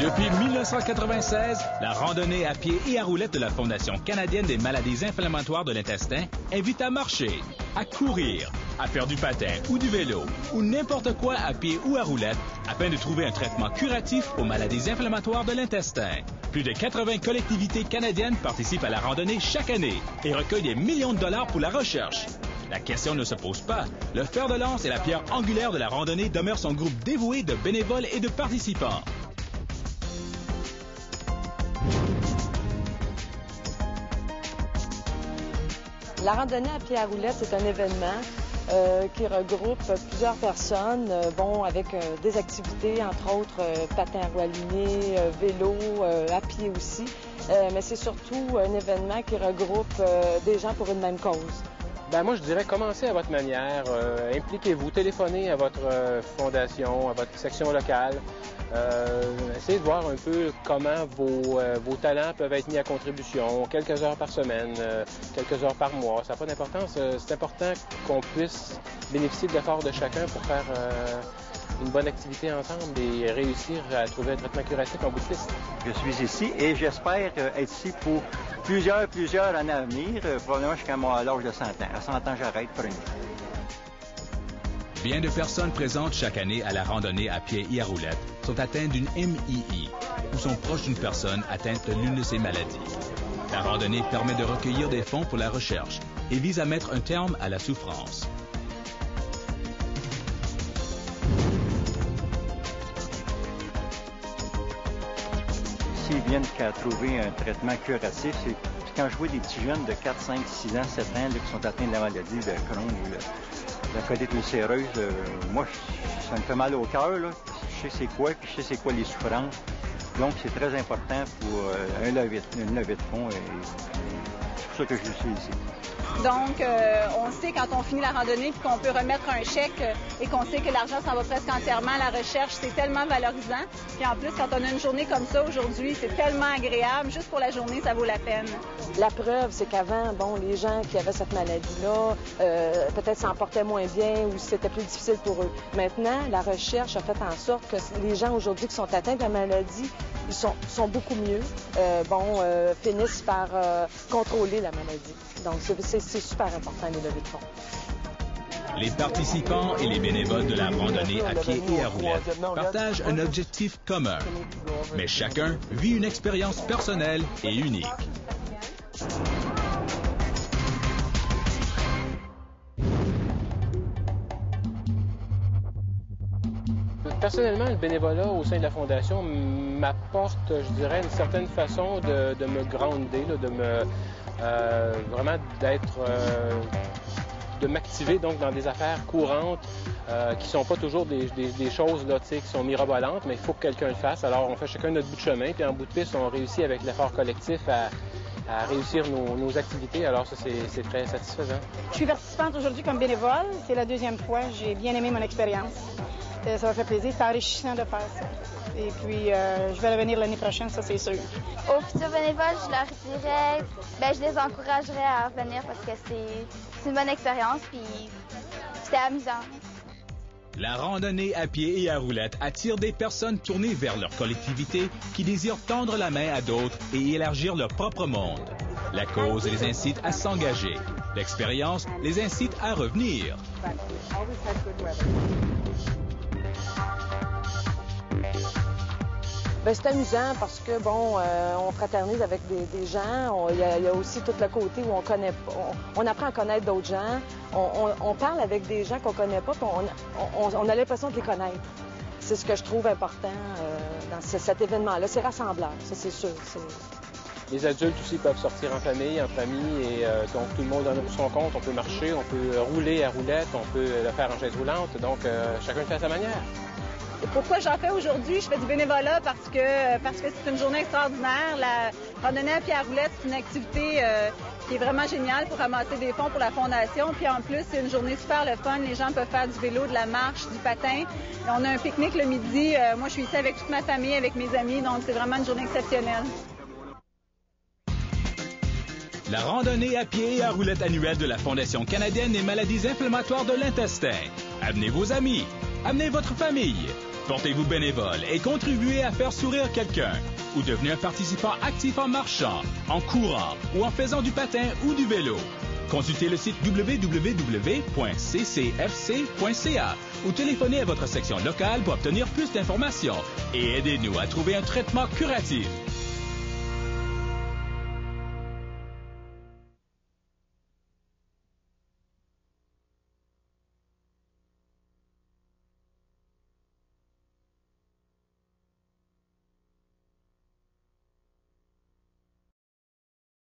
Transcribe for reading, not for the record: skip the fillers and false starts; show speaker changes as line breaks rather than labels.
Depuis 1996, la randonnée à pied et à roulettes de la Fondation canadienne des maladies inflammatoires de l'intestin invite à marcher, à courir, à faire du patin ou du vélo, ou n'importe quoi à pied ou à roulettes, afin de trouver un traitement curatif aux maladies inflammatoires de l'intestin. Plus de 80 collectivités canadiennes participent à la randonnée chaque année et recueillent des millions de dollars pour la recherche. La question ne se pose pas. Le fer de lance et la pierre angulaire de la randonnée demeure son groupe dévoué de bénévoles et de participants.
La randonnée à pied à roulettes, c'est un événement qui regroupe plusieurs personnes avec des activités, entre autres patin à roues alignées, vélo, à pied aussi. Mais c'est surtout un événement qui regroupe des gens pour une même cause.
Moi, je dirais commencez à votre manière, impliquez-vous, téléphonez à votre fondation, à votre section locale. Essayez de voir un peu comment vos talents peuvent être mis à contribution, quelques heures par semaine, quelques heures par mois. Ça n'a pas d'importance. C'est important qu'on puisse bénéficier de l'effort de chacun pour faire une bonne activité ensemble et réussir à trouver un traitement curatif en bout de piste.
Je suis ici et j'espère être ici pour plusieurs années à venir, probablement jusqu'à l'âge de 100 ans. À 100 ans, j'arrête pour une vie.
Bien de personnes présentes chaque année à la randonnée à pied et à roulettes sont atteintes d'une MII ou sont proches d'une personne atteinte de l'une de ces maladies. La randonnée permet de recueillir des fonds pour la recherche et vise à mettre un terme à la souffrance.
S'ils viennent qu'à trouver un traitement curatif, c'est quand je vois des petits jeunes de 4, 5, 6 ans, 7 ans là, qui sont atteints de la maladie de Crohn ou la colite ulcéreuse, moi, ça me fait mal au cœur. Je sais c'est quoi, puis je sais c'est quoi les souffrances. Donc, c'est très important pour une levée de fonds. Et c'est pour ça que je suis ici.
Donc, on sait quand on finit la randonnée puis qu'on peut remettre un chèque et qu'on sait que l'argent s'en va presque entièrement à la recherche, c'est tellement valorisant. Puis en plus, quand on a une journée comme ça aujourd'hui, c'est tellement agréable. Juste pour la journée, ça vaut la peine.
La preuve, c'est qu'avant, les gens qui avaient cette maladie-là, peut-être s'en portaient moins bien ou c'était plus difficile pour eux. Maintenant, la recherche a fait en sorte que les gens aujourd'hui qui sont atteints de la maladie, ils sont beaucoup mieux, finissent par contrôler la maladie. Donc, c'est super important, les levées de fonds.
Les participants et les bénévoles de la randonnée à pied et à roulettes partagent un objectif commun. Mais chacun vit une expérience personnelle et unique.
Personnellement, le bénévolat au sein de la Fondation m'apporte, je dirais, une certaine façon de me grounder, de me vraiment de m'activer donc dans des affaires courantes qui sont pas toujours des choses là, qui sont mirobolantes, mais il faut que quelqu'un le fasse. Alors, on fait chacun notre bout de chemin, puis en bout de piste, on réussit avec l'effort collectif à réussir nos activités. Alors ça, c'est très satisfaisant.
Je suis participante aujourd'hui comme bénévole. C'est la deuxième fois. J'ai bien aimé mon expérience. Ça m'a fait plaisir. C'est enrichissant de faire ça. Et puis, je vais revenir l'année prochaine, ça, c'est sûr.
Aux futurs bénévoles, je leur dirais, je les encouragerais à revenir parce que c'est une bonne expérience, puis c'était amusant.
La randonnée à pied et à roulettes attire des personnes tournées vers leur collectivité qui désirent tendre la main à d'autres et élargir leur propre monde. La cause les incite à s'engager. L'expérience les incite à revenir.
C'est amusant parce que, on fraternise avec des gens. Il y a aussi tout le côté où on connaît pas. On apprend à connaître d'autres gens. On parle avec des gens qu'on connaît pas, puis on a l'impression de les connaître. C'est ce que je trouve important dans cet événement-là. C'est rassembleur, ça, c'est sûr.
Les adultes aussi peuvent sortir en famille, et donc tout le monde en a pour son compte. On peut marcher, on peut rouler à roulette, on peut le faire en chaise roulante. Donc, chacun le fait à sa manière.
Et pourquoi j'en fais aujourd'hui? Je fais du bénévolat parce que c'est une journée extraordinaire. La randonnée à pied à roulettes, c'est une activité qui est vraiment géniale pour ramasser des fonds pour la Fondation. Puis en plus, c'est une journée super le fun. Les gens peuvent faire du vélo, de la marche, du patin. Et on a un pique-nique le midi. Moi, je suis ici avec toute ma famille, avec mes amis. Donc, c'est vraiment une journée exceptionnelle.
La randonnée à pied et à roulettes annuelle de la Fondation canadienne des maladies inflammatoires de l'intestin. Amenez vos amis. Amenez votre famille. Portez-vous bénévole et contribuez à faire sourire quelqu'un. Ou devenez un participant actif en marchant, en courant ou en faisant du patin ou du vélo. Consultez le site www.ccfc.ca ou téléphonez à votre section locale pour obtenir plus d'informations et aidez-nous à trouver un traitement curatif.